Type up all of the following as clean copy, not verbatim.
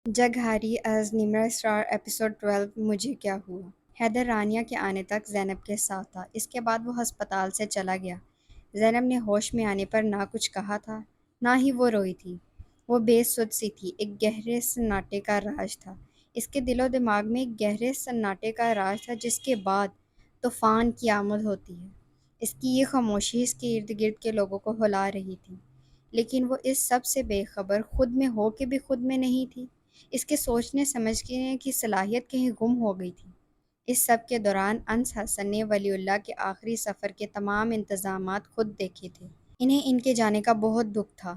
جگ ہاری از Nimra star episode 12 مجھے کیا ہوا؟ حیدر رانیہ کے آنے تک زینب کے ساتھ تھا۔ اس کے بعد وہ ہسپتال سے چلا گیا۔ زینب نے ہوش میں آنے پر نہ کچھ کہا تھا، نہ ہی وہ روئی تھی۔ وہ بے سدھ سی تھی، ایک گہرے سناٹے کا راج تھا۔ اس کے دل و دماغ میں ایک گہرے سناٹے کا راج تھا جس کے بعد طوفان کی آمد ہوتی ہے۔ اس کی یہ خاموشی اس کے ارد گرد کے لوگوں کو ہلا رہی تھی، لیکن وہ اس سب سے بے خبر، خود میں ہو کے بھی خود میں نہیں تھی۔ اس کے سوچنے سمجھنے کی صلاحیت کہیں گم ہو گئی تھی۔ اس سب کے دوران انس حسن نے ولی اللہ کے آخری سفر کے تمام انتظامات خود دیکھے تھے۔ انہیں ان کے جانے کا بہت دکھ تھا۔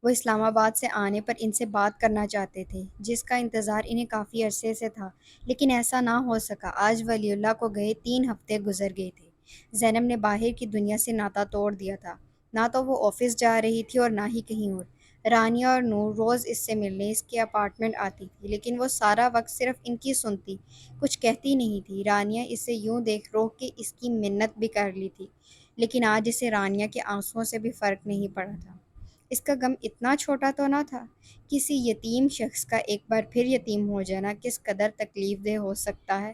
وہ اسلام آباد سے آنے پر ان سے بات کرنا چاہتے تھے، جس کا انتظار انہیں کافی عرصے سے تھا، لیکن ایسا نہ ہو سکا۔ آج ولی اللہ کو گئے 3 ہفتے گزر گئے تھے۔ زینب نے باہر کی دنیا سے ناطا توڑ دیا تھا۔ نہ تو وہ آفس جا رہی تھی اور نہ ہی کہیں اور۔ رانیہ اور نور روز اس سے ملنے اس کے اپارٹمنٹ آتی تھی، لیکن وہ سارا وقت صرف ان کی سنتی، کچھ کہتی نہیں تھی۔ رانیہ اسے یوں دیکھ روک کے اس کی منت بھی کر لی تھی، لیکن آج اسے رانیہ کے آنسوؤں سے بھی فرق نہیں پڑا تھا۔ اس کا غم اتنا چھوٹا تو نہ تھا۔ کسی یتیم شخص کا ایک بار پھر یتیم ہو جانا کس قدر تکلیف دہ ہو سکتا ہے،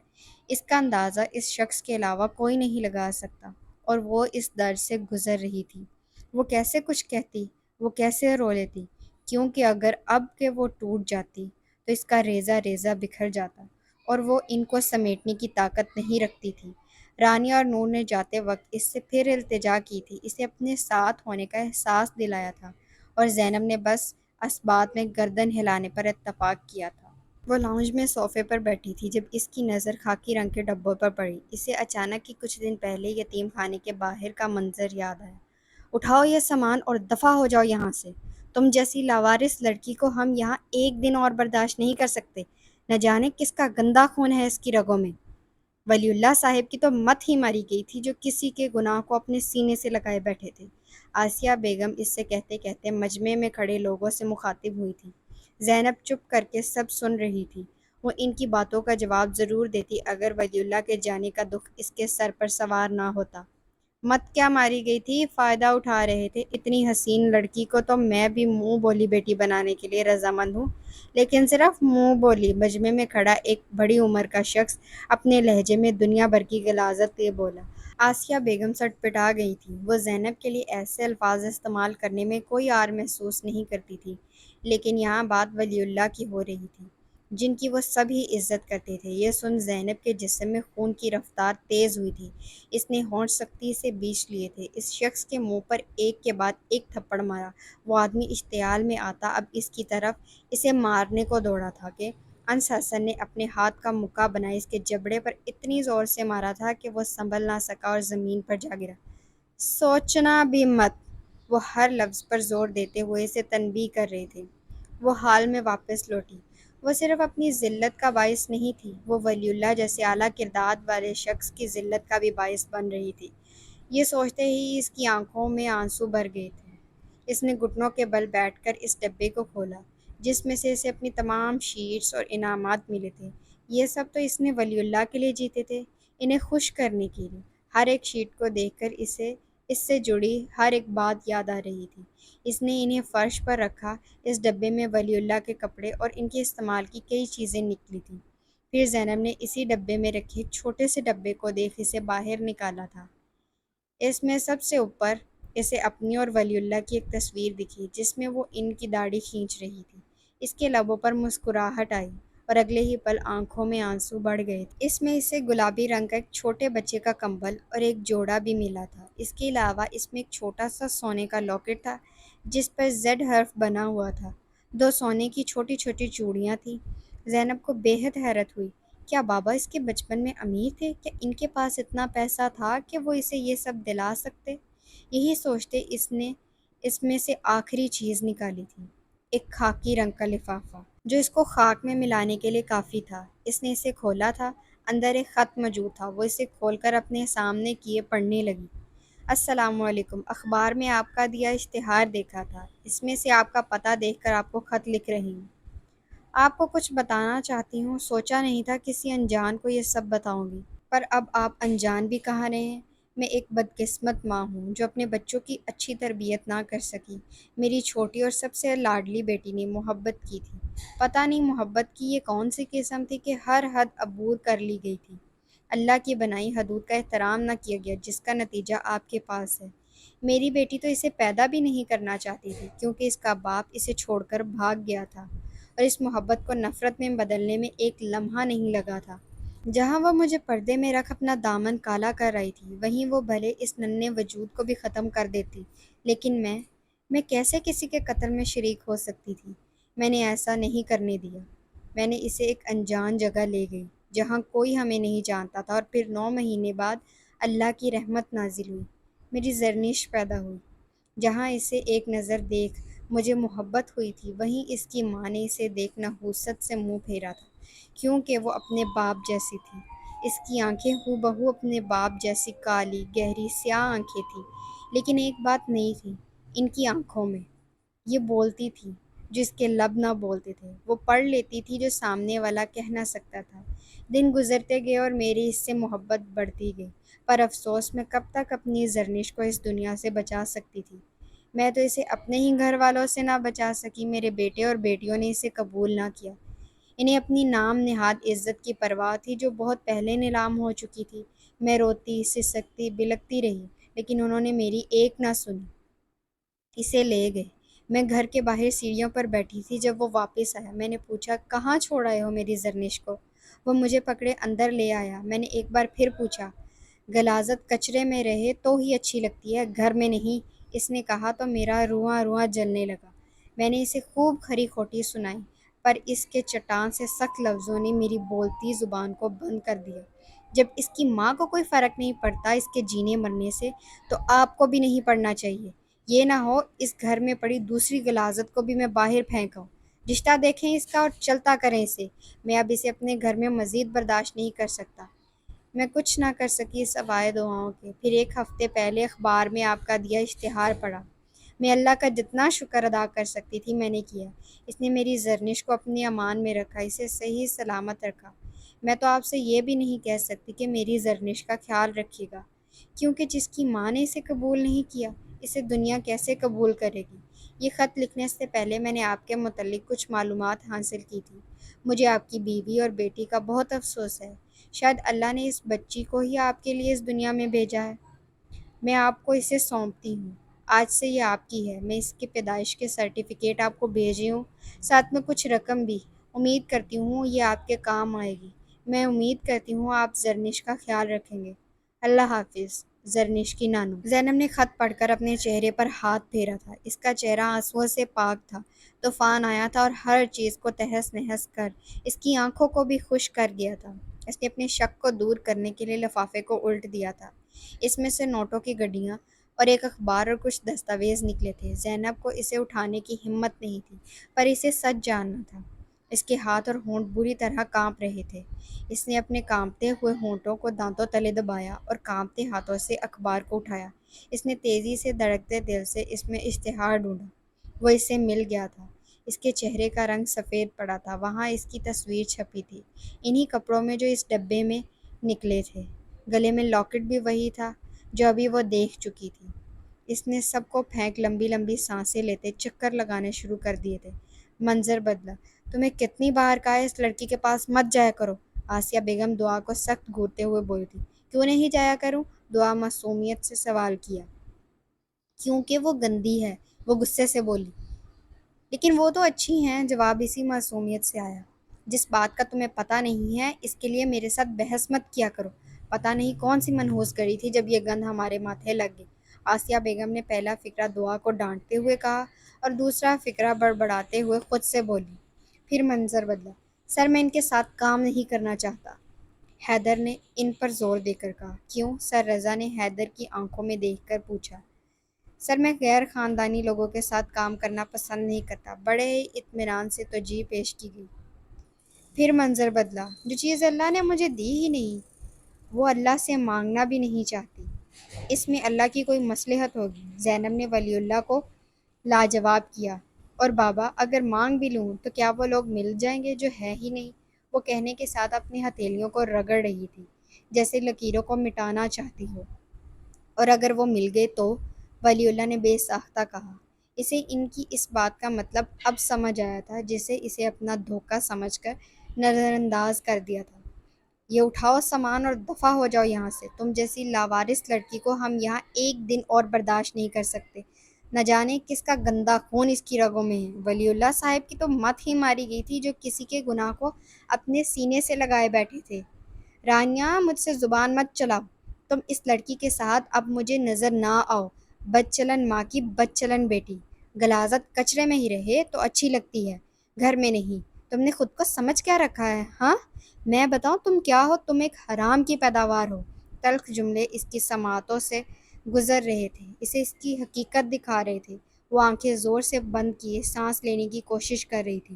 اس کا اندازہ اس شخص کے علاوہ کوئی نہیں لگا سکتا، اور وہ اس درد سے گزر رہی تھی۔ وہ کیسے کچھ کہتی، وہ کیسے رو لیتی، کیونکہ اگر اب کہ وہ ٹوٹ جاتی تو اس کا ریزہ ریزہ بکھر جاتا، اور وہ ان کو سمیٹنے کی طاقت نہیں رکھتی تھی۔ رانیہ اور نور نے جاتے وقت اس سے پھر التجا کی تھی، اسے اپنے ساتھ ہونے کا احساس دلایا تھا، اور زینب نے بس اسبات میں گردن ہلانے پر اتفاق کیا تھا۔ وہ لاؤنج میں صوفے پر بیٹھی تھی جب اس کی نظر خاکی رنگ کے ڈبوں پر پڑی۔ اسے اچانک ہی کچھ دن پہلے یتیم خانے کے باہر کا منظر یاد آیا۔ اٹھاؤ یہ سامان اور دفع ہو جاؤ یہاں سے۔ تم جیسی لاوارث لڑکی کو ہم یہاں ایک دن اور برداشت نہیں کر سکتے۔ نہ جانے کس کا گندا خون ہے اس کی رگوں میں۔ ولی اللہ صاحب کی تو مت ہی ماری گئی تھی جو کسی کے گناہ کو اپنے سینے سے لگائے بیٹھے تھے۔ آسیہ بیگم اس سے کہتے کہتے مجمع میں کھڑے لوگوں سے مخاطب ہوئی تھی۔ زینب چپ کر کے سب سن رہی تھی۔ وہ ان کی باتوں کا جواب ضرور دیتی اگر ولی اللہ کے جانے کا دکھ اس کے سر پر سوار نہ ہوتا۔ مت کیا ماری گئی تھی، فائدہ اٹھا رہے تھے۔ اتنی حسین لڑکی کو تو میں بھی منہ بولی بیٹی بنانے کے لیے رضامند ہوں، لیکن صرف منہ بولی۔ مجمع میں کھڑا ایک بڑی عمر کا شخص اپنے لہجے میں دنیا بھر کی غلاظت یہ بولا۔ آسیہ بیگم سٹپٹا گئی تھی۔ وہ زینب کے لیے ایسے الفاظ استعمال کرنے میں کوئی عار محسوس نہیں کرتی تھی، لیکن یہاں بات ولی اللہ کی ہو رہی تھی، جن کی وہ سب ہی عزت کرتے تھے۔ یہ سن زینب کے جسم میں خون کی رفتار تیز ہوئی تھی۔ اس نے ہونٹ سختی سے بیچ لیے تھے۔ اس شخص کے منہ پر ایک کے بعد ایک تھپڑ مارا۔ وہ آدمی اشتعال میں آتا اب اس کی طرف اسے مارنے کو دوڑا تھا کہ انس حسن نے اپنے ہاتھ کا مکہ بنائے اس کے جبڑے پر اتنی زور سے مارا تھا کہ وہ سنبھل نہ سکا اور زمین پر جا گرا۔ سوچنا بھی مت، وہ ہر لفظ پر زور دیتے ہوئے اسے تنبیہ کر رہے تھے۔ وہ حال میں واپس لوٹی۔ وہ صرف اپنی ذلت کا باعث نہیں تھی، وہ ولی اللہ جیسے اعلیٰ کردار والے شخص کی ذلت کا بھی باعث بن رہی تھی۔ یہ سوچتے ہی اس کی آنکھوں میں آنسو بھر گئے تھے۔ اس نے گھٹنوں کے بل بیٹھ کر اس ڈبے کو کھولا، جس میں سے اسے اپنی تمام شیٹس اور انعامات ملے تھے۔ یہ سب تو اس نے ولی اللہ کے لیے جیتے تھے، انہیں خوش کرنے کے لیے۔ ہر ایک شیٹ کو دیکھ کر اسے اس سے جڑی ہر ایک بات یاد آ رہی تھی۔ اس نے انہیں فرش پر رکھا۔ اس ڈبے میں ولی اللہ کے کپڑے اور ان کے استعمال کی کئی چیزیں نکلی تھیں۔ پھر زینب نے اسی ڈبے میں رکھے ایک چھوٹے سے ڈبے کو دیکھ اسے باہر نکالا تھا۔ اس میں سب سے اوپر اسے اپنی اور ولی اللہ کی ایک تصویر دکھی، جس میں وہ ان کی داڑھی کھینچ رہی تھی۔ اس کے لبوں پر مسکراہٹ آئی اور اگلے ہی پل آنکھوں میں آنسو بڑھ گئے تھے۔ اس میں اسے گلابی رنگ کا ایک چھوٹے بچے کا کمبل اور ایک جوڑا بھی ملا تھا۔ اس کے علاوہ اس میں ایک چھوٹا سا سونے کا لاکٹ تھا جس پر زیڈ حرف بنا ہوا تھا۔ 2 سونے کی چھوٹی چھوٹی چوڑیاں تھیں۔ زینب کو بے حد حیرت ہوئی۔ کیا بابا اس کے بچپن میں امیر تھے؟ کیا ان کے پاس اتنا پیسہ تھا کہ وہ اسے یہ سب دلا سکتے؟ یہی سوچتے اس نے اس میں سے آخری چیز نکالی تھی، ایک خاکی رنگ کا لفافہ جو اس کو خاک میں ملانے کے لیے کافی تھا۔ اس نے اسے کھولا تھا۔ اندر ایک خط موجود تھا۔ وہ اسے کھول کر اپنے سامنے کیے پڑھنے لگی۔ السلام علیکم، اخبار میں آپ کا دیا اشتہار دیکھا تھا، اس میں سے آپ کا پتہ دیکھ کر آپ کو خط لکھ رہی ہوں۔ آپ کو کچھ بتانا چاہتی ہوں، سوچا نہیں تھا کسی انجان کو یہ سب بتاؤں گی، پر اب آپ انجان بھی کہا رہے ہیں۔ میں ایک بدقسمت ماں ہوں جو اپنے بچوں کی اچھی تربیت نہ کر سکی۔ میری چھوٹی اور سب سے لاڈلی بیٹی نے محبت کی تھی۔ پتہ نہیں محبت کی یہ کون سی قسم تھی کہ ہر حد عبور کر لی گئی تھی۔ اللہ کی بنائی حدود کا احترام نہ کیا گیا جس کا نتیجہ آپ کے پاس ہے۔ میری بیٹی تو اسے پیدا بھی نہیں کرنا چاہتی تھی کیونکہ اس کا باپ اسے چھوڑ کر بھاگ گیا تھا اور اس محبت کو نفرت میں بدلنے میں ایک لمحہ نہیں لگا تھا۔ جہاں وہ مجھے پردے میں رکھ اپنا دامن کالا کر رہی تھی وہیں وہ بھلے اس ننھے وجود کو بھی ختم کر دیتی، لیکن میں کیسے کسی کے قتل میں شریک ہو سکتی تھی؟ میں نے ایسا نہیں کرنے دیا۔ میں نے اسے ایک انجان جگہ لے گئی جہاں کوئی ہمیں نہیں جانتا تھا، اور پھر 9 مہینے بعد اللہ کی رحمت نازل ہوئی، میری زرنش پیدا ہوئی۔ جہاں اسے ایک نظر دیکھ مجھے محبت ہوئی تھی وہیں اس کی ماں نے اسے دیکھ نحوست سے منہ پھیرا تھا کیونکہ وہ اپنے باپ جیسی تھی۔ اس کی آنکھیں ہو بہو اپنے باپ جیسی کالی گہری سیاہ آنکھیں تھیں، لیکن ایک بات نہیں تھی ان کی آنکھوں میں، یہ بولتی تھی جو اس کے لب نہ بولتے تھے، وہ پڑھ لیتی تھی جو سامنے والا کہہ نہ سکتا تھا۔ دن گزرتے گئے اور میری اس سے محبت بڑھتی گئی، پر افسوس میں کب تک اپنی زرنش کو اس دنیا سے بچا سکتی تھی؟ میں تو اسے اپنے ہی گھر والوں سے نہ بچا سکی، میرے بیٹے اور بیٹیوں نے اسے قبول نہ کیا۔ انہیں اپنی نام نہاد عزت کی پرواہ تھی جو بہت پہلے نیلام ہو چکی تھی۔ میں روتی سسکتی بلکتی رہی لیکن انہوں نے میری ایک نہ سنی، اسے لے گئے۔ میں گھر کے باہر سیڑھیوں پر بیٹھی تھی جب وہ واپس آیا۔ میں نے پوچھا کہاں چھوڑ آئے ہو میری زرنش کو؟ وہ مجھے پکڑے اندر لے آیا۔ میں نے ایک بار پھر پوچھا غلاظت کچرے میں رہے تو ہی اچھی لگتی ہے، گھر میں نہیں، اس نے کہا تو میرا رواں رواں جلنے لگا۔ میں نے اسے خوب کھری کھوٹی سنائی، پر اس کے چٹان سے سخت لفظوں نے میری بولتی زبان کو بند کر دیا۔ جب اس کی ماں کو کوئی فرق نہیں پڑتا اس کے جینے مرنے سے، تو آپ کو بھی نہیں پڑنا چاہیے۔ یہ نہ ہو اس گھر میں پڑی دوسری غلاظت کو بھی میں باہر پھینکاؤں۔ رشتہ دیکھیں اس کا اور چلتا کریں اسے۔ میں اب اسے اپنے گھر میں مزید برداشت نہیں کر سکتا۔ میں کچھ نہ کر سکی سوائے دعاؤں کے۔ پھر ایک ہفتے پہلے اخبار میں آپ کا دیا اشتہار پڑھا۔ میں اللہ کا جتنا شکر ادا کر سکتی تھی میں نے کیا۔ اس نے میری زرنش کو اپنی امان میں رکھا، اسے صحیح سلامت رکھا۔ میں تو آپ سے یہ بھی نہیں کہہ سکتی کہ میری زرنش کا خیال رکھیے گا، کیونکہ جس کی ماں نے اسے قبول نہیں کیا، اسے دنیا کیسے قبول کرے گی؟ یہ خط لکھنے سے پہلے میں نے آپ کے متعلق کچھ معلومات حاصل کی تھی۔ مجھے آپ کی بیوی اور بیٹی کا بہت افسوس ہے۔ شاید اللہ نے اس بچی کو ہی آپ کے لیے اس دنیا میں بھیجا ہے۔ میں آپ کو اسے سونپتی ہوں، آج سے یہ آپ کی ہے۔ میں اس کی پیدائش کے سرٹیفکیٹ آپ کو بھیجی ہوں، ساتھ میں کچھ رقم بھی۔ امید کرتی ہوں یہ آپ کے کام آئے گی۔ میں امید کرتی ہوں آپ زرنش کا خیال رکھیں گے۔ اللہ حافظ، زرنش کی نانو۔ زینب نے خط پڑھ کر اپنے چہرے پر ہاتھ پھیرا تھا۔ اس کا چہرہ آنسوؤں سے پاک تھا۔ طوفان آیا تھا اور ہر چیز کو تہس نہس کر اس کی آنکھوں کو بھی خشک کر گیا تھا۔ اس نے اپنے شک کو دور کرنے کے لیے لفافے کو الٹ دیا تھا۔ اس میں سے نوٹوں کی گڈیاں اور ایک اخبار اور کچھ دستاویز نکلے تھے۔ زینب کو اسے اٹھانے کی ہمت نہیں تھی، پر اسے سچ جاننا تھا۔ اس کے ہاتھ اور ہونٹ بری طرح کانپ رہے تھے۔ اس نے اپنے کانپتے ہوئے ہونٹوں کو دانتوں تلے دبایا اور کانپتے ہاتھوں سے اخبار کو اٹھایا۔ اس نے تیزی سے دھڑکتے دل سے اس میں اشتہار ڈھونڈا۔ وہ اسے مل گیا تھا۔ اس کے چہرے کا رنگ سفید پڑا تھا، وہاں اس کی تصویر چھپی تھی، انہی کپڑوں میں جو اس ڈبے میں نکلے تھے۔ گلے میں لاکٹ بھی وہی تھا جو ابھی وہ دیکھ چکی تھی۔ اس نے سب کو پھینک لمبی لمبی سانسیں لیتے چکر لگانے شروع کر دیے تھے۔ منظر بدلا۔ تمہیں کتنی بار کہا ہے اس لڑکی کے پاس مت جایا کرو؟ آسیہ بیگم دعا کو سخت گھورتے ہوئے بولی تھی۔ کیوں نہیں جایا کروں؟ دعا معصومیت سے سوال کیا۔ کیونکہ وہ گندی ہے، وہ غصے سے بولی۔ لیکن وہ تو اچھی ہیں، جواب اسی معصومیت سے آیا۔ جس بات کا تمہیں پتہ نہیں ہے اس کے لیے میرے ساتھ بحث مت کیا کرو۔ پتہ نہیں کون سی منحوس گئی تھی جب یہ گند ہمارے ماتھے لگ گئی۔ آسیہ بیگم نے پہلا فقرہ دعا کو ڈانٹتے ہوئے کہا اور دوسرا فقرہ بڑبڑاتے ہوئے خود سے بولی۔ پھر منظر بدلا۔ سر میں ان کے ساتھ کام نہیں کرنا چاہتا، حیدر نے ان پر زور دے کر کہا۔ کیوں؟ سر رضا نے حیدر کی آنکھوں میں دیکھ کر پوچھا۔ سر میں غیر خاندانی لوگوں کے ساتھ کام کرنا پسند نہیں کرتا۔ بڑے ہی اطمینان سے توجیہ پیش کی گئی۔ پھر منظر بدلا۔ جو چیز اللہ نے مجھے دی ہی نہیں، وہ اللہ سے مانگنا بھی نہیں چاہتی۔ اس میں اللہ کی کوئی مصلحت ہوگی؟ زینب نے ولی اللہ کو لاجواب کیا۔ اور بابا، اگر مانگ بھی لوں تو کیا وہ لوگ مل جائیں گے جو ہے ہی نہیں؟ وہ کہنے کے ساتھ اپنی ہتھیلیوں کو رگڑ رہی تھی جیسے لکیروں کو مٹانا چاہتی ہو۔ اور اگر وہ مل گئے تو؟ ولی اللہ نے بے ساختہ کہا۔ اسے ان کی اس بات کا مطلب اب سمجھ آیا تھا، جسے اسے اپنا دھوکہ سمجھ کر نظر انداز کر دیا تھا۔ یہ اٹھاؤ سامان اور دفع ہو جاؤ یہاں سے۔ تم جیسی لاوارث لڑکی کو ہم یہاں ایک دن اور برداشت نہیں کر سکتے۔ نہ جانے کس کا گندا خون اس کی رگوں میں ہے۔ ولی اللہ صاحب کی تو مت ہی ماری گئی تھی، جو کسی کے گناہ کو اپنے سینے سے لگائے بیٹھے تھے۔ رانیہ، مجھ سے زبان مت چلاؤ۔ تم اس لڑکی کے ساتھ اب مجھے نظر نہ آؤ۔ بد چلن ماں کی بد چلن بیٹی۔ غلاظت کچرے میں ہی رہے تو اچھی لگتی ہے، گھر میں نہیں۔ تم نے خود کو سمجھ کیا رکھا ہے؟ ہاں، میں بتاؤں تم کیا ہو؟ تم ایک حرام کی پیداوار ہو۔ تلخ جملے اس کی سماعتوں سے گزر رہے تھے، اسے اس کی حقیقت دکھا رہے تھے۔ وہ آنکھیں زور سے بند کیے سانس لینے کی کوشش کر رہی تھی۔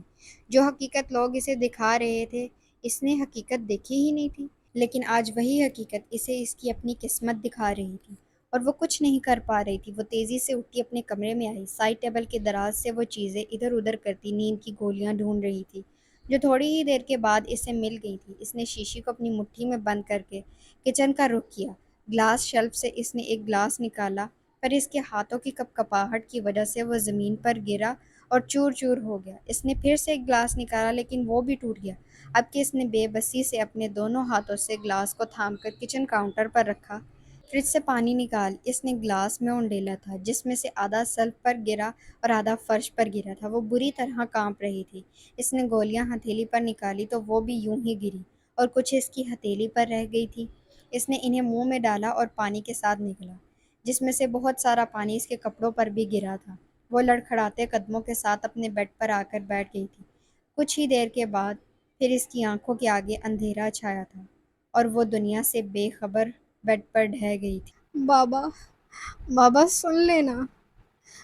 جو حقیقت لوگ اسے دکھا رہے تھے، اس نے حقیقت دیکھی ہی نہیں تھی۔ لیکن آج وہی حقیقت اسے اس کی اپنی قسمت دکھا رہی تھی، اور وہ کچھ نہیں کر پا رہی تھی۔ وہ تیزی سے اٹھی اپنے کمرے میں آئی۔ سائڈ ٹیبل کے دراز سے وہ چیزیں ادھر ادھر کرتی نیند کی گولیاں ڈھونڈ رہی تھی، جو تھوڑی ہی دیر کے بعد اسے مل گئی تھی۔ اس نے شیشے کو اپنی مٹھی میں بند کر کے کچن کا رخ کیا۔ گلاس شیلف سے اس نے ایک گلاس نکالا، پر اس کے ہاتھوں کی کپ کپاہٹ کی وجہ سے وہ زمین پر گرا اور چور چور ہو گیا۔ اس نے پھر سے ایک گلاس نکالا، لیکن وہ بھی ٹوٹ گیا۔ اب کہ اس نے بے بسی سے اپنے دونوں ہاتھوں سے گلاس کو تھام کر کچن کاؤنٹر پر رکھا۔ فریج سے پانی نکال اس نے گلاس میں اونڈیلا تھا، جس میں سے آدھا سلف پر گرا اور آدھا فرش پر گرا تھا۔ وہ بری طرح کانپ رہی تھی۔ اس نے گولیاں ہتھیلی پر نکالی تو وہ بھی یوں ہی گری، اور کچھ اس کی ہتھیلی پر رہ گئی تھی۔ اس نے انہیں منہ میں ڈالا اور پانی کے ساتھ نکلا، جس میں سے بہت سارا پانی اس کے کپڑوں پر بھی گرا تھا۔ وہ لڑکھڑاتے قدموں کے ساتھ اپنے بیڈ پر آ کر بیٹھ گئی تھی۔ کچھ ہی دیر کے بعد پھر اس کی آنکھوں کے آگے اندھیرا چھایا تھا، اور وہ دنیا سے بے خبر بیڈ پر ڈھہ گئی تھی۔ بابا، بابا سن لینا،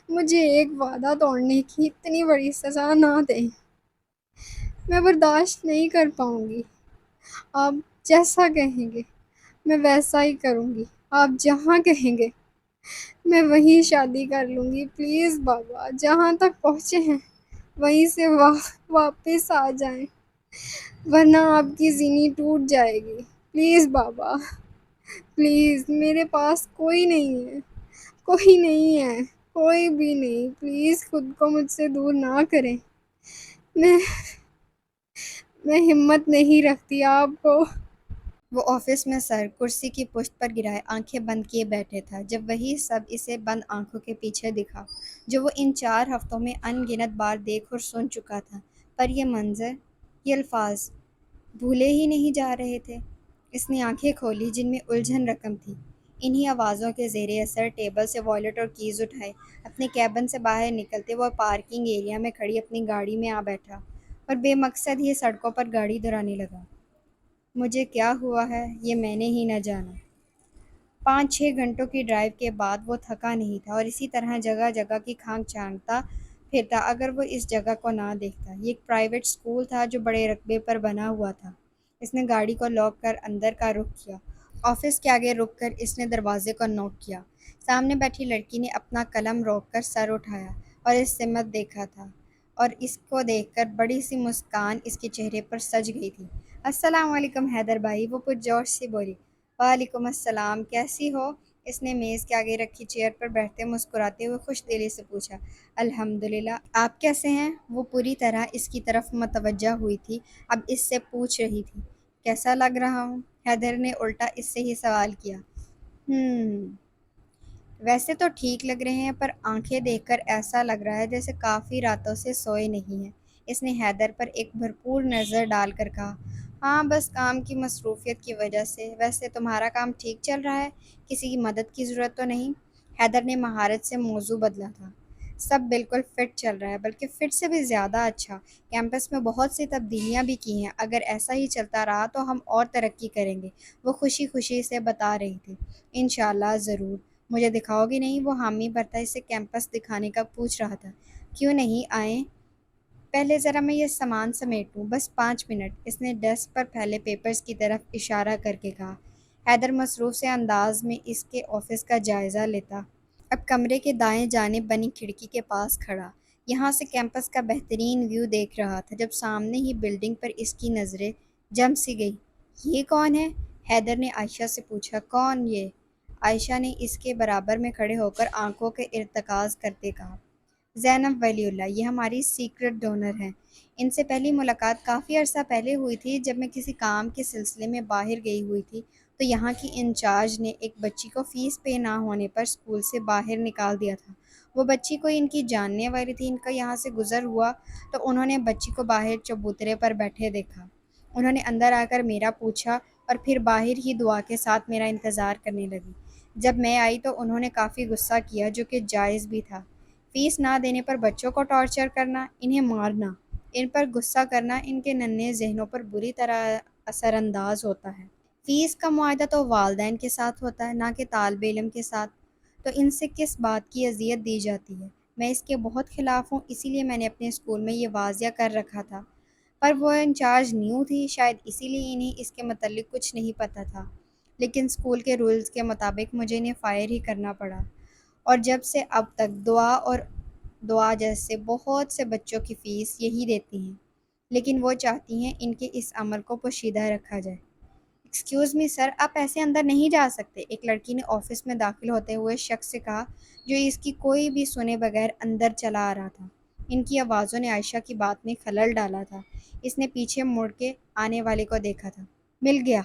مجھے ایک وعدہ توڑنے کی اتنی بڑی سزا نہ دیں۔ میں برداشت نہیں کر پاؤں گی۔ آپ جیسا کہیں گے میں ویسا ہی کروں گی۔ آپ جہاں کہیں گے میں وہیں شادی کر لوں گی۔ پلیز بابا، جہاں تک پہنچے ہیں وہیں سے واپس آ جائیں، ورنہ آپ کی زندگی ٹوٹ جائے گی۔ پلیز بابا، پلیز، میرے پاس کوئی نہیں ہے، کوئی نہیں ہے، کوئی بھی نہیں۔ پلیز خود کو مجھ سے دور نہ کریں۔ میں میں ہمت نہیں رکھتی آپ کو۔ وہ آفس میں سر کرسی کی پشت پر گرائے آنکھیں بند کیے بیٹھے تھا، جب وہی سب اسے بند آنکھوں کے پیچھے دکھا، جو وہ ان 4 ہفتوں میں ان گنت بار دیکھ اور سن چکا تھا۔ پر یہ منظر، یہ الفاظ بھولے ہی نہیں جا رہے تھے۔ اس نے آنکھیں کھولی جن میں الجھن رقم تھی۔ انہی آوازوں کے زیر اثر ٹیبل سے والیٹ اور کیز اٹھائے، اپنے کیبن سے باہر نکلتے وہ پارکنگ ایریا میں کھڑی اپنی گاڑی میں آ بیٹھا، اور بے مقصد ہی سڑکوں پر گاڑی دھرانے لگا۔ مجھے کیا ہوا ہے یہ میں نے ہی نہ جانا۔ 5-6 گھنٹوں کی ڈرائیو کے بعد وہ تھکا نہیں تھا، اور اسی طرح جگہ جگہ کی کھانک چھانکتا پھرتا اگر وہ اس جگہ کو نہ دیکھتا۔ یہ ایک پرائیویٹ اسکول تھا جو بڑے رقبے پر بنا ہوا تھا۔ اس نے گاڑی کو لاک کر اندر کا رخ کیا۔ آفس کے آگے رک کر اس نے دروازے کو نوک کیا۔ سامنے بیٹھی لڑکی نے اپنا قلم روک کر سر اٹھایا اور اس سمت دیکھا تھا، اور اس کو دیکھ کر بڑی سی مسکان اس کے چہرے پر سج گئی تھی۔ السلام علیکم حیدر بھائی، وہ کچھ جوش سے بولی۔ وعلیکم السلام، کیسی ہو؟ اس نے میز کے آگے رکھی چیئر پر بیٹھتے مسکراتے ہوئے خوش دلی سے پوچھا۔ الحمدللہ، آپ کیسے ہیں؟ وہ پوری طرح اس کی طرف متوجہ ہوئی تھی، اب اس سے پوچھ رہی تھی۔ کیسا لگ رہا ہوں؟ حیدر نے الٹا اس سے ہی سوال کیا۔ ویسے تو ٹھیک لگ رہے ہیں، پر آنکھیں دیکھ کر ایسا لگ رہا ہے جیسے کافی راتوں سے سوئے نہیں ہیں۔ اس نے حیدر پر ایک بھرپور نظر ڈال کر کہا۔ ہاں، بس کام کی مصروفیت کی وجہ سے۔ ویسے تمہارا کام ٹھیک چل رہا ہے؟ کسی کی مدد کی ضرورت تو نہیں؟ حیدر نے مہارت سے موضوع بدلا تھا۔ سب بالکل فٹ چل رہا ہے، بلکہ فٹ سے بھی زیادہ اچھا۔ کیمپس میں بہت سی تبدیلیاں بھی کی ہیں، اگر ایسا ہی چلتا رہا تو ہم اور ترقی کریں گے، وہ خوشی خوشی سے بتا رہی تھی۔ انشاءاللہ ضرور۔ مجھے دکھاؤ گی نہیں؟ وہ حامی برتا اسے کیمپس دکھانے کا پوچھ رہا تھا۔ کیوں نہیں، آئیں۔ پہلے ذرا میں یہ سامان سمیٹ لوں، بس 5 منٹ۔ اس نے ڈیسک پر پھیلے پیپرز کی طرف اشارہ کر کے کہا۔ حیدر مصروف سے انداز میں اس کے آفس کا جائزہ لیتا اب کمرے کے دائیں جانب بنی کھڑکی کے پاس کھڑا، یہاں سے کیمپس کا بہترین ویو دیکھ رہا تھا، جب سامنے ہی بلڈنگ پر اس کی نظریں جم سی گئی۔ یہ کون ہے؟ حیدر نے عائشہ سے پوچھا۔ کون یہ؟ عائشہ نے اس کے برابر میں کھڑے ہو کر آنکھوں کے ارتکاز کرتے کہا۔ زینب ولی اللہ، یہ ہماری سیکرٹ ڈونر ہیں۔ ان سے پہلی ملاقات کافی عرصہ پہلے ہوئی تھی، جب میں کسی کام کے سلسلے میں باہر گئی ہوئی تھی، تو یہاں کی انچارج نے ایک بچی کو فیس پے نہ ہونے پر اسکول سے باہر نکال دیا تھا۔ وہ بچی کوئی ان کی جاننے والی تھی، ان کا یہاں سے گزر ہوا تو انہوں نے بچی کو باہر چبوترے پر بیٹھے دیکھا۔ انہوں نے اندر آ کر میرا پوچھا اور پھر باہر ہی دعا کے ساتھ میرا انتظار کرنے لگی۔ جب میں آئی تو انہوں نے کافی غصہ کیا، جو کہ جائز بھی تھا۔ فیس نہ دینے پر بچوں کو ٹارچر کرنا، انہیں مارنا، ان پر غصہ کرنا ان کے ننھے ذہنوں پر بری طرح اثر انداز ہوتا ہے۔ فیس کا معاہدہ تو والدین کے ساتھ ہوتا ہے، نہ کہ طالب علم کے ساتھ، تو ان سے کس بات کی اذیت دی جاتی ہے؟ میں اس کے بہت خلاف ہوں، اسی لیے میں نے اپنے اسکول میں یہ واضح کر رکھا تھا۔ پر وہ انچارج نیو تھی، شاید اسی لیے انہیں اس کے متعلق کچھ نہیں پتہ تھا، لیکن اسکول کے رولز کے مطابق مجھے انہیں فائر ہی کرنا پڑا۔ اور جب سے اب تک دعا جیسے بہت سے بچوں کی فیس یہی دیتی ہیں، لیکن وہ چاہتی ہیں ان کے اس عمل کو پوشیدہ رکھا جائے۔ ایکسکیوز می سر، آپ ایسے اندر نہیں جا سکتے، ایک لڑکی نے آفس میں داخل ہوتے ہوئے شخص سے کہا، جو اس کی کوئی بھی سنے بغیر اندر چلا آ رہا تھا۔ ان کی آوازوں نے عائشہ کی بات میں خلل ڈالا تھا۔ اس نے پیچھے مڑ کے آنے والے کو دیکھا تھا۔ مل گیا،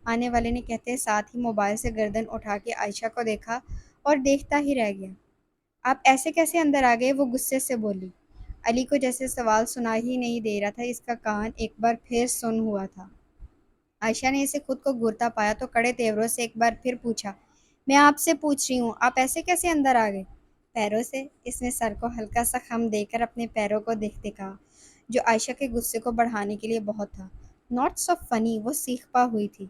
آنے والے نے کہتے ساتھ ہی موبائل سے گردن اٹھا کے عائشہ کو دیکھا اور دیکھتا ہی رہ گیا۔ آپ ایسے کیسے اندر آ گئے؟ وہ غصے سے بولی۔ علی کو جیسے سوال سنا ہی نہیں دے رہا تھا، اس کا کان ایک بار پھر سن ہوا تھا۔ عائشہ نے اسے خود کو گھورتا پایا تو کڑے تیوروں سے ایک بار پھر پوچھا، میں آپ سے پوچھ رہی ہوں، آپ ایسے کیسے اندر آ گئے؟ پیروں سے، اس نے سر کو ہلکا سا خم دے کر اپنے پیروں کو دیکھتے کہا، جو عائشہ کے غصے کو بڑھانے کے لیے بہت تھا۔ ناٹ سو فنی، وہ سیخ پا ہوئی تھی۔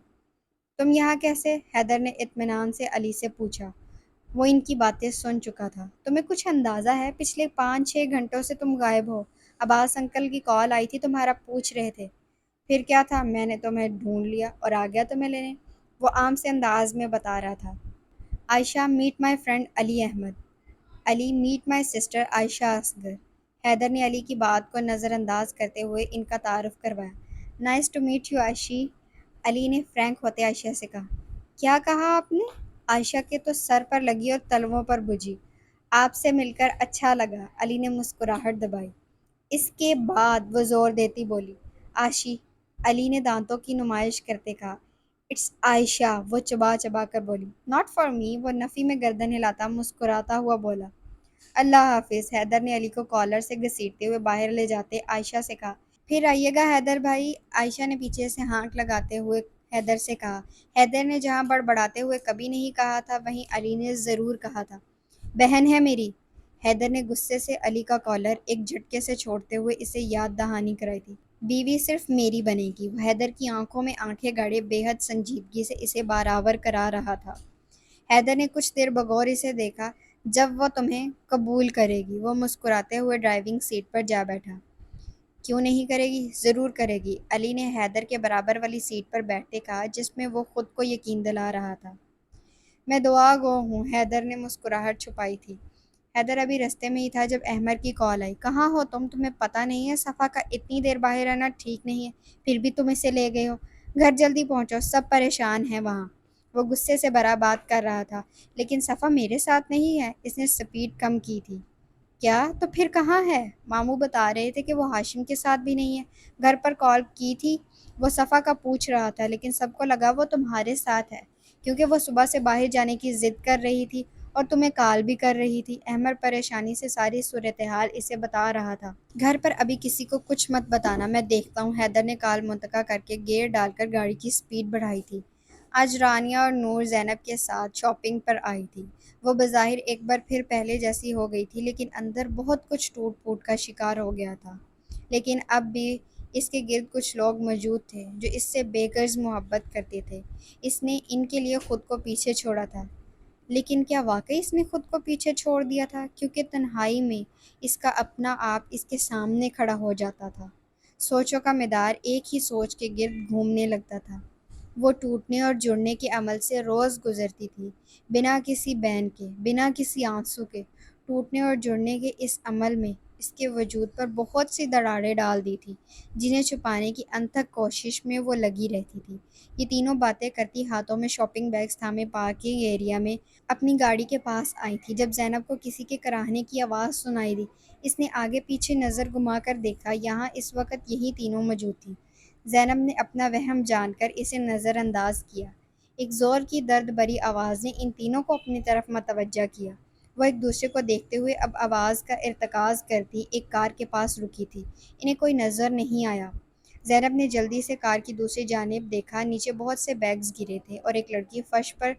تم یہاں کیسے؟ حیدر نے اطمینان سے علی سے پوچھا۔ وہ ان کی باتیں سن چکا تھا۔ تمہیں کچھ اندازہ ہے؟ پچھلے 5-6 گھنٹوں سے تم غائب ہو۔ عباس انکل کی کال آئی تھی، تمہارا پوچھ رہے تھے۔ پھر کیا تھا؟ میں نے تمہیں ڈھونڈ لیا اور آ گیا تمہیں لینے، وہ عام سے انداز میں بتا رہا تھا۔ Ayesha, meet my friend Ali Ahmed. Ali, meet my sister Ayesha Asghar. Haider نے علی کی بات کو نظر انداز کرتے ہوئے ان کا تعارف کروایا۔ نائس ٹو میٹ یو عائشی، علی نے فرینک ہوتے عائشہ سے کہا۔ کیا کہا آپ نے؟ عائشہ کے تو سر پر لگی اور تلووں پر بجھی۔ آپ سے مل کر اچھا لگا، علی نے مسکراہٹ دبائی۔ اس کے بعد وہ زور دیتی بولی، عائشی، علی نے دانتوں کی نمائش کرتے کہا۔ اٹس عائشہ، وہ چبا چبا کر بولی۔ ناٹ فار می، وہ نفی میں گردن ہلاتا مسکراتا ہوا بولا۔ اللہ حافظ، حیدر نے علی کو کالر سے گھسیٹتے ہوئے باہر لے جاتے عائشہ سے کہا۔ پھر آئیے گا حیدر بھائی، عائشہ نے پیچھے سے ہانک لگاتے ہوئے حیدر سے کہا۔ حیدر نے جہاں بڑبڑاتے ہوئے کبھی نہیں کہا تھا، وہیں علی نے ضرور کہا تھا۔ بہن ہے میری۔ حیدر نے غصے سے علی کا کالر ایک جھٹکے سے چھوڑتے ہوئے اسے یاد دہانی کرائی تھی۔ بیوی صرف میری بنے گی، وہ حیدر کی آنکھوں میں آنکھیں گاڑے بے حد سنجیدگی سے اسے بارآور کرا رہا تھا۔ حیدر نے کچھ دیر بغور اسے دیکھا۔ جب وہ تمہیں قبول کرے گی، وہ مسکراتے ہوئے ڈرائیونگ سیٹ پر جا بیٹھا۔ کیوں نہیں کرے گی؟ ضرور کرے گی، علی نے حیدر کے برابر والی سیٹ پر بیٹھتے کہا، جس میں وہ خود کو یقین دلا رہا تھا۔ میں دعا گو ہوں، حیدر نے مسکراہٹ چھپائی تھی۔ حیدر ابھی رستے میں ہی تھا جب احمر کی کال آئی۔ کہاں ہو تم؟ تمہیں پتہ نہیں ہے صفا کا اتنی دیر باہر رہنا ٹھیک نہیں ہے، پھر بھی تم اسے لے گئے ہو۔ گھر جلدی پہنچو، سب پریشان ہیں وہاں۔ وہ غصے سے بھرا بات کر رہا تھا، لیکن صفا میرے ساتھ نہیں ہے، اس نے سپیڈ کم کی تھی۔ کیا؟ تو پھر کہاں ہے؟ ماموں بتا رہے تھے کہ وہ ہاشم کے ساتھ بھی نہیں ہے۔ گھر پر کال کی تھی، وہ صفا کا پوچھ رہا تھا، لیکن سب کو لگا وہ تمہارے ساتھ ہے، کیونکہ وہ صبح سے باہر جانے کی ضد کر رہی تھی اور تمہیں کال بھی کر رہی تھی۔ احمد پریشانی سے ساری صورتحال اسے بتا رہا تھا۔ گھر پر ابھی کسی کو کچھ مت بتانا، میں دیکھتا ہوں۔ حیدر نے کال منتقل کر کے گیئر ڈال کر گاڑی کی سپیڈ بڑھائی تھی۔ آج رانیہ اور نور زینب کے ساتھ شاپنگ پر آئی تھی۔ وہ بظاہر ایک بار پھر پہلے جیسی ہو گئی تھی، لیکن اندر بہت کچھ ٹوٹ پھوٹ کا شکار ہو گیا تھا۔ لیکن اب بھی اس کے گرد کچھ لوگ موجود تھے جو اس سے بے غرض محبت کرتے تھے۔ اس نے ان کے لیے خود کو پیچھے چھوڑا تھا، لیکن کیا واقعی اس نے خود کو پیچھے چھوڑ دیا تھا؟ کیونکہ تنہائی میں اس کا اپنا آپ اس کے سامنے کھڑا ہو جاتا تھا۔ سوچوں کا مدار ایک ہی سوچ کے گرد گھومنے لگتا تھا۔ وہ ٹوٹنے اور جڑنے کے عمل سے روز گزرتی تھی، بنا کسی بین کے، بنا کسی آنسو کے۔ ٹوٹنے اور جڑنے کے اس عمل میں اس کے وجود پر بہت سی دراڑیں ڈال دی تھی جنہیں چھپانے کی انتھک کوشش میں وہ لگی رہتی تھی۔ یہ تینوں باتیں کرتی ہاتھوں میں شاپنگ بیگز تھامے پارکنگ ایریا میں اپنی گاڑی کے پاس آئی تھی۔ جب زینب کو کسی کے کراہنے کی آواز سنائی دی، اس نے آگے پیچھے نظر گھما کر دیکھا۔ یہاں اس وقت یہی تینوں موجود تھیں۔ زینب نے اپنا وہم جان کر اسے نظر انداز کیا۔ ایک زور کی درد بھری آواز نے ان تینوں کو اپنی طرف متوجہ کیا۔ وہ ایک دوسرے کو دیکھتے ہوئے اب آواز کا ارتکاز کرتی ایک کار کے پاس رکی تھی۔ انہیں کوئی نظر نہیں آیا۔ زینب نے جلدی سے کار کی دوسری جانب دیکھا۔ نیچے بہت سے بیگز گرے تھے اور ایک لڑکی فرش پر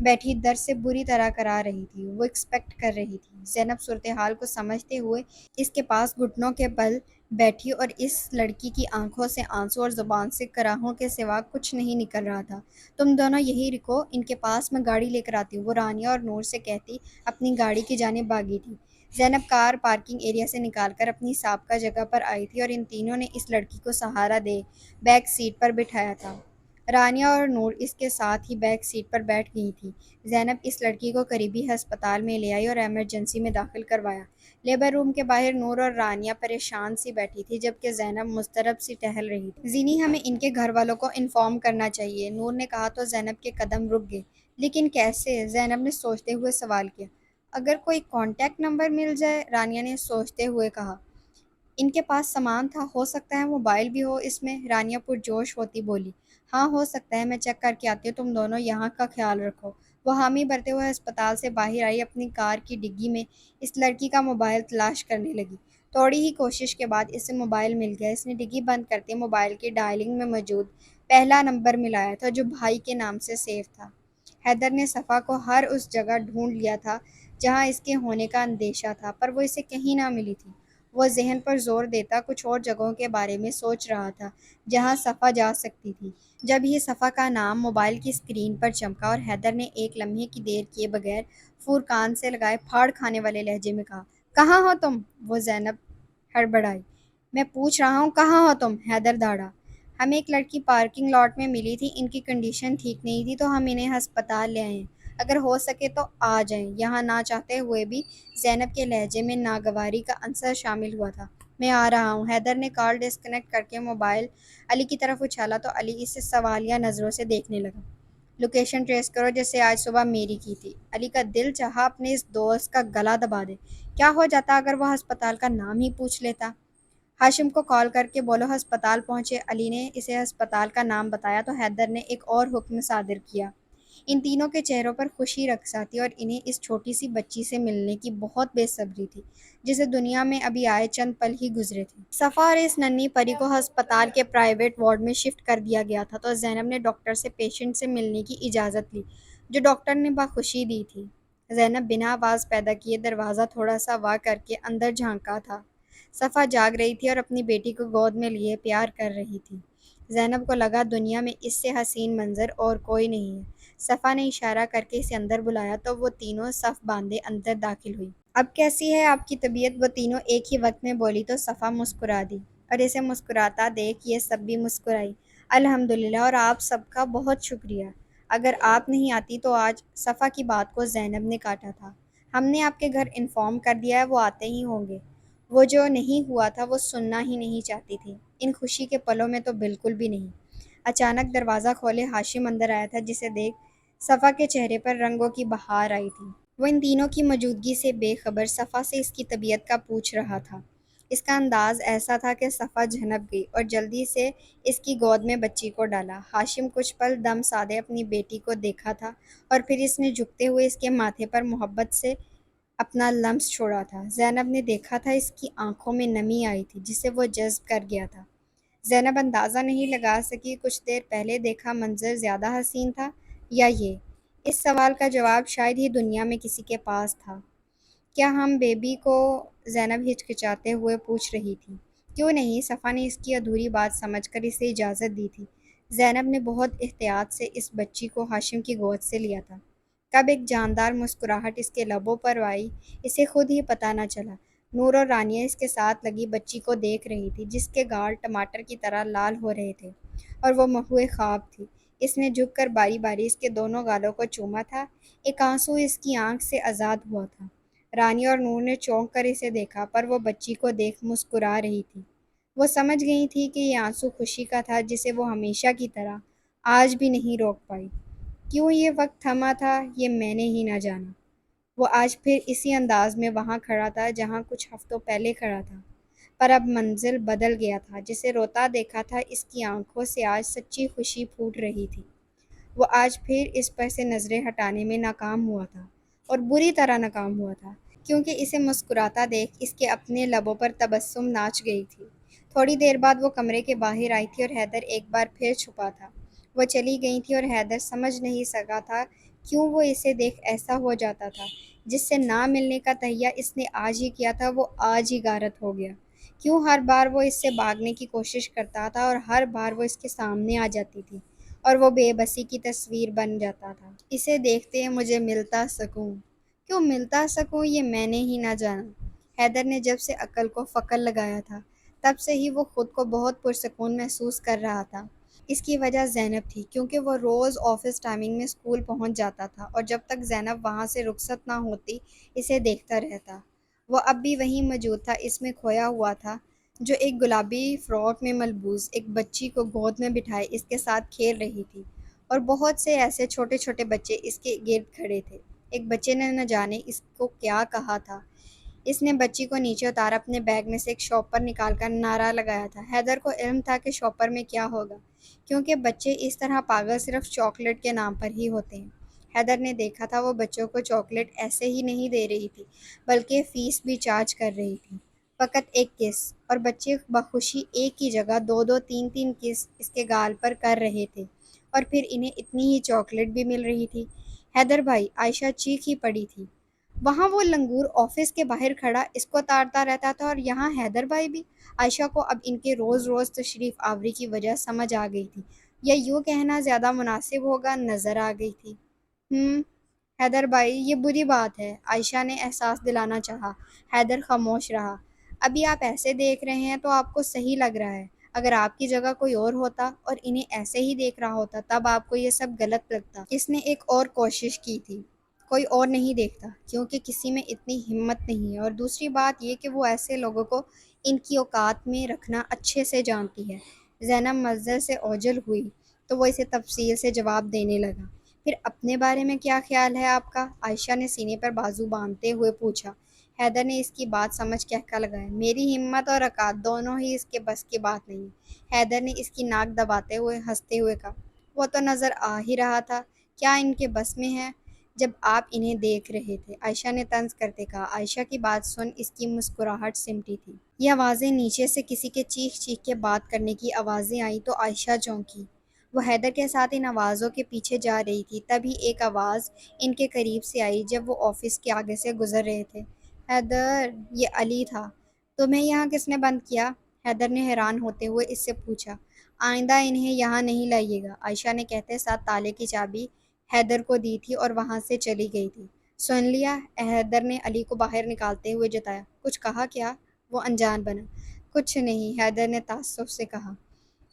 بیٹھی درد سے بری طرح کرا رہی تھی۔ وہ ایکسپیکٹ کر رہی تھی۔ زینب صورتحال کو سمجھتے ہوئے اس کے پاس گھٹنوں کے بل بیٹھی اور اس لڑکی کی آنکھوں سے آنسو اور زبان سے کراہوں کے سوا کچھ نہیں نکل رہا تھا۔ تم دونوں یہی رکو ان کے پاس، میں گاڑی لے کر آتی ہوں، وہ رانیہ اور نور سے کہتی اپنی گاڑی کی جانب بھاگی تھی۔ زینب کار پارکنگ ایریا سے نکال کر اپنی سابقہ جگہ پر آئی تھی اور ان تینوں نے اس لڑکی کو سہارا دے بیک سیٹ پر بٹھایا تھا۔ رانیہ اور نور اس کے ساتھ ہی بیک سیٹ پر بیٹھ گئی تھیں۔ زینب اس لڑکی کو قریبی ہسپتال میں لے آئی اور ایمرجنسی میں داخل کروایا۔ لیبر روم کے باہر نور اور رانیہ پریشان سی بیٹھی تھی جبکہ زینب مضطرب سی ٹہل رہی تھی۔ زینی، ہمیں ان کے گھر والوں کو انفارم کرنا چاہیے، نور نے کہا تو زینب کے قدم رک گئے۔ لیکن کیسے؟ زینب نے سوچتے ہوئے سوال کیا۔ اگر کوئی کانٹیکٹ نمبر مل جائے، رانیہ نے سوچتے ہوئے کہا۔ ان کے پاس سامان تھا، ہو سکتا ہے موبائل بھی ہو اس میں، رانیہ پرجوش ہوتی بولی۔ ہاں ہو سکتا ہے، میں چیک کر کے آتی ہوں، تم دونوں یہاں کا خیال رکھو۔ وہ حامی بھرتے ہوئے ہسپتال سے باہر آئی، اپنی کار کی ڈگی میں اس لڑکی کا موبائل تلاش کرنے لگی۔ تھوڑی ہی کوشش کے بعد اسے موبائل مل گیا۔ اس نے ڈگی بند کرتے موبائل کی ڈائلنگ میں موجود پہلا نمبر ملایا تھا جو بھائی کے نام سے سیو تھا۔ حیدر نے صفا کو ہر اس جگہ ڈھونڈ لیا تھا جہاں اس کے ہونے کا اندیشہ تھا، پر وہ اسے کہیں نہ ملی تھی۔ وہ ذہن پر زور دیتا کچھ اور جگہوں کے بارے میں سوچ رہا تھا جہاں صفا جا سکتی تھی۔ جب ہی صفا کا نام موبائل کی اسکرین پر چمکا اور حیدر نے ایک لمحے کی دیر کیے بغیر فور کان سے لگائے پھاڑ کھانے والے لہجے میں کہا، کہاں ہو تم؟ وہ زینب ہڑبڑائی۔ میں پوچھ رہا ہوں کہاں ہو تم؟ حیدر دھاڑا۔ ہمیں ایک لڑکی پارکنگ لاٹ میں ملی تھی، ان کی کنڈیشن ٹھیک نہیں تھی تو ہم انہیں ہسپتال لے آئے ہیں، اگر ہو سکے تو آ جائیں یہاں۔ نہ چاہتے ہوئے بھی زینب کے لہجے میں ناگواری کا عنصر شامل ہوا تھا۔ میں آ رہا ہوں۔ حیدر نے کال ڈسکنیکٹ کر کے موبائل علی کی طرف اچھالا تو علی اسے سوالیہ نظروں سے دیکھنے لگا۔ لوکیشن ٹریس کرو جیسے آج صبح میری کی تھی۔ علی کا دل چاہا اپنے اس دوست کا گلا دبا دے۔ کیا ہو جاتا اگر وہ ہسپتال کا نام ہی پوچھ لیتا؟ ہاشم کو کال کر کے بولو ہسپتال پہنچے۔ علی نے اسے ہسپتال کا نام بتایا تو حیدر نے ایک اور حکم صادر کیا۔ ان تینوں کے چہروں پر خوشی رقص آتی اور انہیں اس چھوٹی سی بچی سے ملنے کی بہت بے صبری تھی جسے دنیا میں ابھی آئے چند پل ہی گزرے تھے۔ صفا اور اس ننھی پری کو ہسپتال کے پرائیویٹ وارڈ میں شفٹ کر دیا گیا تھا تو زینب نے ڈاکٹر سے پیشنٹ سے ملنے کی اجازت لی جو ڈاکٹر نے بخوشی دی تھی۔ زینب بنا آواز پیدا کیے دروازہ تھوڑا سا وا کر کے اندر جھانکا تھا۔ صفا جاگ رہی تھی اور اپنی بیٹی کو گود میں لیے پیار کر رہی تھی۔ زینب کو لگا دنیا میں اس سے حسین منظر اور کوئی نہیں ہے۔ صفا نے اشارہ کر کے اسے اندر بلایا تو وہ تینوں صف باندھے اندر داخل ہوئی۔ اب کیسی ہے آپ کی طبیعت؟ وہ تینوں ایک ہی وقت میں بولی تو صفا مسکرا دی اور اسے مسکراتا دیکھ یہ سب بھی مسکرائی۔ الحمدللہ، اور آپ سب کا بہت شکریہ۔ اگر آپ نہیں آتی تو آج… صفا کی بات کو زینب نے کاٹا تھا۔ ہم نے آپ کے گھر انفارم کر دیا ہے، وہ آتے ہی ہوں گے۔ وہ جو نہیں ہوا تھا وہ سننا ہی نہیں چاہتی تھی، ان خوشی کے پلوں میں تو بالکل بھی نہیں۔ اچانک دروازہ کھولے ہاشم اندر آیا تھا جسے دیکھ صفا کے چہرے پر رنگوں کی بہار آئی تھی۔ وہ ان تینوں کی موجودگی سے بے خبر صفا سے اس کی طبیعت کا پوچھ رہا تھا۔ اس کا انداز ایسا تھا کہ صفا جھنپ گئی اور جلدی سے اس کی گود میں بچی کو ڈالا۔ ہاشم کچھ پل دم سادے اپنی بیٹی کو دیکھا تھا اور پھر اس نے جھکتے ہوئے اس کے ماتھے پر محبت سے اپنا لمس چھوڑا تھا۔ زینب نے دیکھا تھا اس کی آنکھوں میں نمی آئی تھی جسے وہ جذب کر گیا تھا۔ زینب اندازہ نہیں لگا سکی کچھ دیر پہلے دیکھا منظر زیادہ حسین تھا یا یہ؟ اس سوال کا جواب شاید ہی دنیا میں کسی کے پاس تھا۔ کیا ہم بیبی کو؟ زینب ہچکچاتے ہوئے پوچھ رہی تھی۔ کیوں نہیں؟ صفا نے اس کی ادھوری بات سمجھ کر اسے اجازت دی تھی۔ زینب نے بہت احتیاط سے اس بچی کو ہاشم کی گود سے لیا تھا۔ کب ایک جاندار مسکراہٹ اس کے لبوں پر آئی اسے خود ہی پتہ نہ چلا۔ نور اور رانیہ اس کے ساتھ لگی بچی کو دیکھ رہی تھی جس کے گال ٹماٹر کی طرح لال ہو رہے تھے اور وہ محو خواب تھی۔ اس نے جھک کر باری باری اس کے دونوں گالوں کو چوما تھا، ایک آنسو اس کی آنکھ سے آزاد ہوا تھا۔ رانی اور نور نے چونک کر اسے دیکھا، پر وہ بچی کو دیکھ مسکرا رہی تھی۔ وہ سمجھ گئی تھی کہ یہ آنسو خوشی کا تھا جسے وہ ہمیشہ کی طرح آج بھی نہیں روک پائی۔ کیوں یہ وقت تھما تھا، یہ میں نے ہی نہ جانا۔ وہ آج پھر اسی انداز میں وہاں کھڑا تھا جہاں کچھ ہفتوں پہلے کھڑا تھا، پر اب منزل بدل گیا تھا۔ جسے روتا دیکھا تھا، اس کی آنکھوں سے آج سچی خوشی پھوٹ رہی تھی۔ وہ آج پھر اس پر سے نظریں ہٹانے میں ناکام ہوا تھا، اور بری طرح ناکام ہوا تھا، کیونکہ اسے مسکراتا دیکھ اس کے اپنے لبوں پر تبسم ناچ گئی تھی۔ تھوڑی دیر بعد وہ کمرے کے باہر آئی تھی اور حیدر ایک بار پھر چھپا تھا۔ وہ چلی گئی تھی اور حیدر سمجھ نہیں سکا تھا کیوں وہ اسے دیکھ ایسا ہو جاتا تھا۔ جس سے نہ ملنے کا تہیہ اس نے آج ہی کیا تھا، وہ آج ہی غارت ہو گیا۔ کیوں ہر بار وہ اس سے بھاگنے کی کوشش کرتا تھا اور ہر بار وہ اس کے سامنے آ جاتی تھی اور وہ بے بسی کی تصویر بن جاتا تھا۔ اسے دیکھتے مجھے ملتا سکوں، کیوں ملتا سکوں، یہ میں نے ہی نہ جانا۔ حیدر نے جب سے عقل کو فکر لگایا تھا، تب سے ہی وہ خود کو بہت پرسکون محسوس کر رہا تھا۔ اس کی وجہ زینب تھی، کیونکہ وہ روز آفس ٹائمنگ میں اسکول پہنچ جاتا تھا اور جب تک زینب وہاں سے رخصت نہ ہوتی اسے دیکھتا رہتا۔ وہ اب بھی وہیں موجود تھا، اس میں کھویا ہوا تھا، جو ایک گلابی فراک میں ملبوس ایک بچی کو گود میں بٹھائے اس کے ساتھ کھیل رہی تھی، اور بہت سے ایسے چھوٹے چھوٹے بچے اس کے گرد کھڑے تھے۔ ایک بچے نے نہ جانے اس کو کیا کہا تھا، اس نے بچی کو نیچے اتارا، اپنے بیگ میں سے ایک شاپر نکال کر نعرہ لگایا تھا۔ حیدر کو علم تھا کہ شاپر میں کیا ہوگا، کیونکہ بچے اس طرح پاگل صرف چاکلیٹ کے نام پر ہی ہوتے ہیں۔ حیدر نے دیکھا تھا وہ بچوں کو چاکلیٹ ایسے ہی نہیں دے رہی تھی، بلکہ فیس بھی چارج کر رہی تھی۔ فقط ایک کس، اور بچے بخوشی ایک ہی جگہ دو دو تین تین کس اس کے گال پر کر رہے تھے، اور پھر انہیں اتنی ہی چاکلیٹ بھی مل رہی تھی۔ حیدر بھائی، عائشہ چیخ ہی پڑی تھی۔ وہاں وہ لنگور آفس کے باہر کھڑا اس کو تارتا رہتا تھا، اور یہاں حیدر بھائی بھی۔ عائشہ کو اب ان کے روز روز تشریف آوری کی وجہ سمجھ آ گئی تھی، یا یوں کہنا زیادہ مناسب ہوگا، نظر آ گئی تھی۔ حیدر بھائی، یہ بری بات ہے، عائشہ نے احساس دلانا چاہا۔ حیدر خاموش رہا۔ ابھی آپ ایسے دیکھ رہے ہیں تو آپ کو صحیح لگ رہا ہے، اگر آپ کی جگہ کوئی اور ہوتا اور انہیں ایسے ہی دیکھ رہا ہوتا تب آپ کو یہ سب غلط لگتا۔ اس نے ایک اور کوشش کی تھی، کوئی اور نہیں دیکھتا، کیونکہ کسی میں اتنی ہمت نہیں ہے، اور دوسری بات یہ کہ وہ ایسے لوگوں کو ان کی اوقات میں رکھنا اچھے سے جانتی ہے۔ زینب منظر سے اوجھل ہوئی تو وہ اسے تفصیل سے جواب دینے لگا۔ پھر اپنے بارے میں کیا خیال ہے آپ کا؟ عائشہ نے سینے پر بازو باندھتے ہوئے پوچھا۔ حیدر نے اس کی بات سمجھ کے ہکا لگایا۔ میری ہمت اور اوقات دونوں ہی اس کے بس کی بات نہیں۔ حیدر نے اس کی ناک دباتے ہوئے ہنستے ہوئے کہا، وہ تو نظر آ ہی رہا تھا، کیا ان کے بس میں ہے جب آپ انہیں دیکھ رہے تھے؟ عائشہ نے طنز کرتے کہا۔ عائشہ کی بات سن اس کی مسکراہٹ سمٹی تھی۔ یہ آوازیں نیچے سے کسی کے چیخ چیخ کے بات کرنے کی آوازیں آئیں تو عائشہ چونکی۔ وہ حیدر کے ساتھ ان آوازوں کے پیچھے جا رہی تھی، تبھی ایک آواز ان کے قریب سے آئی جب وہ آفس کے آگے سے گزر رہے تھے۔ حیدر، یہ علی تھا۔ تمہیں یہاں کس نے بند کیا؟ حیدر نے حیران ہوتے ہوئے اس سے پوچھا۔ آئندہ انہیں یہاں نہیں لائیے گا، عائشہ نے کہتے ساتھ تالے کی چابی حیدر کو دی تھی اور وہاں سے چلی گئی تھی۔ سن لیا؟ حیدر نے علی کو باہر نکالتے ہوئے جتایا۔ کچھ کہا کیا؟ وہ انجان بنا۔ کچھ نہیں، حیدر نے تعصب سے کہا۔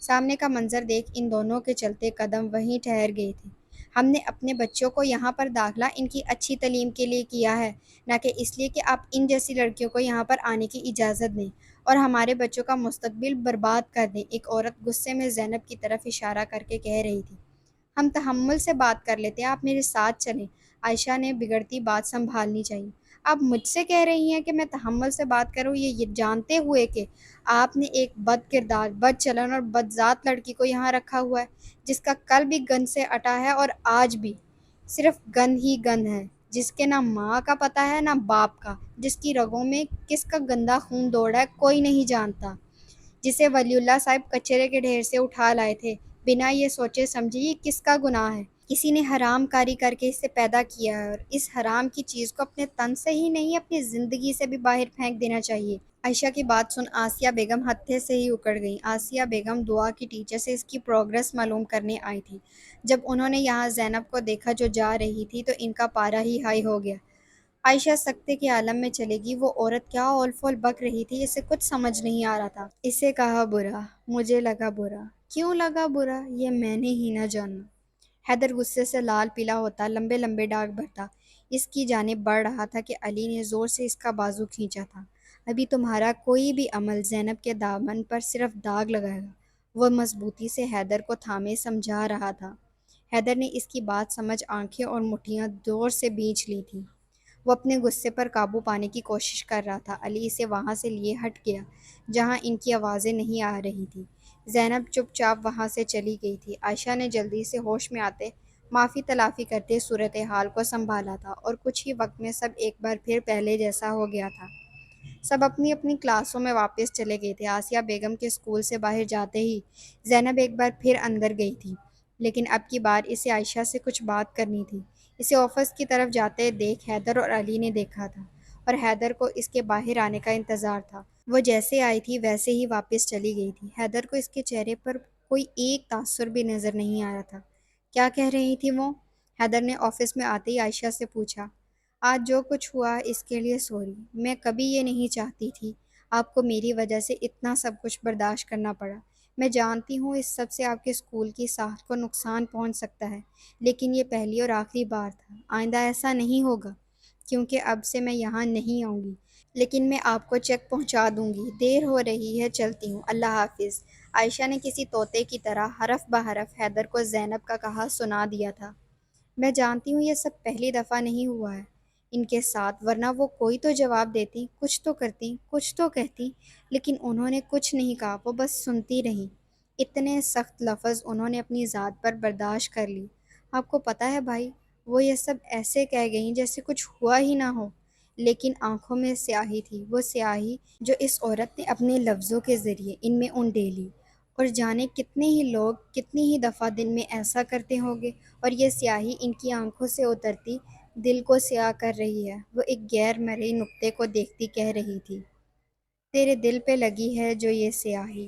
سامنے کا منظر دیکھ ان دونوں کے چلتے قدم وہیں ٹھہر گئے تھے۔ ہم نے اپنے بچوں کو یہاں پر داخلہ ان کی اچھی تعلیم کے لیے کیا ہے، نہ کہ اس لیے کہ آپ ان جیسی لڑکیوں کو یہاں پر آنے کی اجازت دیں اور ہمارے بچوں کا مستقبل برباد کر دیں، ایک عورت غصے میں زینب کی طرف اشارہ کر کے کہہ رہی تھی۔ ہم تحمل سے بات کر لیتے ہیں، آپ میرے ساتھ چلیں۔ عائشہ نے بگڑتی بات سنبھالنی چاہیے۔ آپ مجھ سے کہہ رہی ہیں کہ میں تحمل سے بات کروں، یہ جانتے ہوئے کہ آپ نے ایک بد کردار، بد چلن اور بد ذات لڑکی کو یہاں رکھا ہوا ہے، جس کا کل بھی گند سے اٹا ہے اور آج بھی صرف گند ہی گند ہے، جس کے نہ ماں کا پتہ ہے نہ باپ کا، جس کی رگوں میں کس کا گندا خون دوڑ رہا ہے کوئی نہیں جانتا، جسے ولی اللہ صاحب کچرے کے ڈھیر سے اٹھا لائے تھے بنا یہ سوچے سمجھے یہ کس کا گناہ ہے۔ کسی نے حرام کاری کر کے اسے پیدا کیا ہے، اور اس حرام کی چیز کو اپنے تن سے ہی نہیں اپنی زندگی سے بھی باہر پھینک دینا چاہیے۔ عائشہ کی بات سن آسیہ بیگم ہتھے سے ہی اکڑ گئیں۔ آسیہ بیگم دعا کی ٹیچر سے اس کی پروگرس معلوم کرنے آئی تھی۔ جب انہوں نے یہاں زینب کو دیکھا جو جا رہی تھی تو ان کا پارا ہی ہائی ہو گیا۔ عائشہ سکتے کے عالم میں چلے گی، وہ عورت کیا اول فول بک رہی تھی، اسے کچھ سمجھ نہیں آ رہا تھا۔ اسے کہا برا، مجھے لگا برا، کیوں لگا برا، یہ میں نے ہی نہ جانا۔ حیدر غصے سے لال پیلا ہوتا، لمبے لمبے ڈاگ بھرتا۔ اس کی جانب بڑھ رہا تھا کہ علی نے زور سے اس کا بازو کھینچا تھا۔ ابھی تمہارا کوئی بھی عمل زینب کے دامن پر صرف داغ لگائے گا۔ وہ مضبوطی سے حیدر کو تھامے سمجھا رہا تھا۔ حیدر نے اس کی بات سمجھ آنکھیں اور مٹھیاں زور سے بھینچ لی تھیں۔ وہ اپنے غصے پر قابو پانے کی کوشش کر رہا تھا۔ علی اسے وہاں سے لیے ہٹ گیا جہاں ان کی آوازیں نہیں آ رہی تھیں۔ زینب چپ چاپ وہاں سے چلی گئی تھی۔ عائشہ نے جلدی سے ہوش میں آتے معافی تلافی کرتے صورتحال کو سنبھالا تھا اور کچھ ہی وقت میں سب ایک بار پھر پہلے جیسا ہو گیا تھا۔ سب اپنی اپنی کلاسوں میں واپس چلے گئے تھے۔ آسیہ بیگم کے اسکول سے باہر جاتے ہی زینب ایک بار پھر اندر گئی تھی، لیکن اب کی بار اسے عائشہ سے کچھ بات کرنی تھی۔ اسے آفس کی طرف جاتے دیکھ حیدر اور علی نے دیکھا تھا اور حیدر کو اس کے باہر آنے کا انتظار تھا۔ وہ جیسے آئی تھی ویسے ہی واپس چلی گئی تھی۔ حیدر کو اس کے چہرے پر کوئی ایک تاثر بھی نظر نہیں آ رہا تھا۔ کیا کہہ رہی تھی وہ؟ حیدر نے آفس میں آتے ہی عائشہ سے پوچھا۔ آج جو کچھ ہوا اس کے لیے سوری۔ میں کبھی یہ نہیں چاہتی تھی آپ کو میری وجہ سے اتنا سب کچھ برداشت کرنا پڑا۔ میں جانتی ہوں اس سب سے آپ کے اسکول کی ساکھ کو نقصان پہنچ سکتا ہے، لیکن یہ پہلی اور آخری بار تھا۔ آئندہ ایسا نہیں ہوگا، کیونکہ اب سے میں یہاں نہیں آؤں گی، لیکن میں آپ کو چیک پہنچا دوں گی۔ دیر ہو رہی ہے، چلتی ہوں، اللہ حافظ۔ عائشہ نے کسی طوطے کی طرح حرف بحرف حیدر کو زینب کا کہا سنا دیا تھا۔ میں جانتی ہوں یہ سب پہلی دفعہ نہیں ہوا ہے ان کے ساتھ، ورنہ وہ کوئی تو جواب دیتی، کچھ تو کرتی، کچھ تو کہتی، لیکن انہوں نے کچھ نہیں کہا، وہ بس سنتی رہیں۔ اتنے سخت لفظ انہوں نے اپنی ذات پر برداشت کر لی۔ آپ کو پتہ ہے بھائی، وہ یہ سب ایسے کہہ گئیں جیسے کچھ ہوا ہی نہ ہو، لیکن آنکھوں میں سیاہی تھی، وہ سیاہی جو اس عورت نے اپنے لفظوں کے ذریعے ان میں انڈیلی۔ اور جانے کتنے ہی لوگ کتنی ہی دفعہ دن میں ایسا کرتے ہوں گے، اور یہ سیاہی ان کی آنکھوں سے اترتی دل کو سیاہ کر رہی ہے۔ وہ ایک غیر مرئی نقطے کو دیکھتی کہہ رہی تھی، تیرے دل پہ لگی ہے جو یہ سیاہی،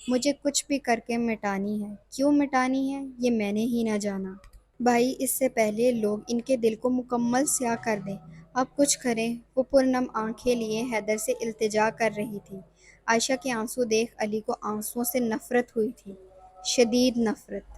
مجھے کچھ بھی کر کے مٹانی ہے۔ کیوں مٹانی ہے یہ میں نے ہی نہ جانا۔ بھائی اس سے پہلے لوگ ان کے دل کو مکمل سیاہ کر دیں، آپ کچھ کریں۔ وہ پرنم آنکھیں لیے حیدر سے التجا کر رہی تھی۔ عائشہ کے آنسو دیکھ علی کو آنسوؤں سے نفرت ہوئی تھی، شدید نفرت۔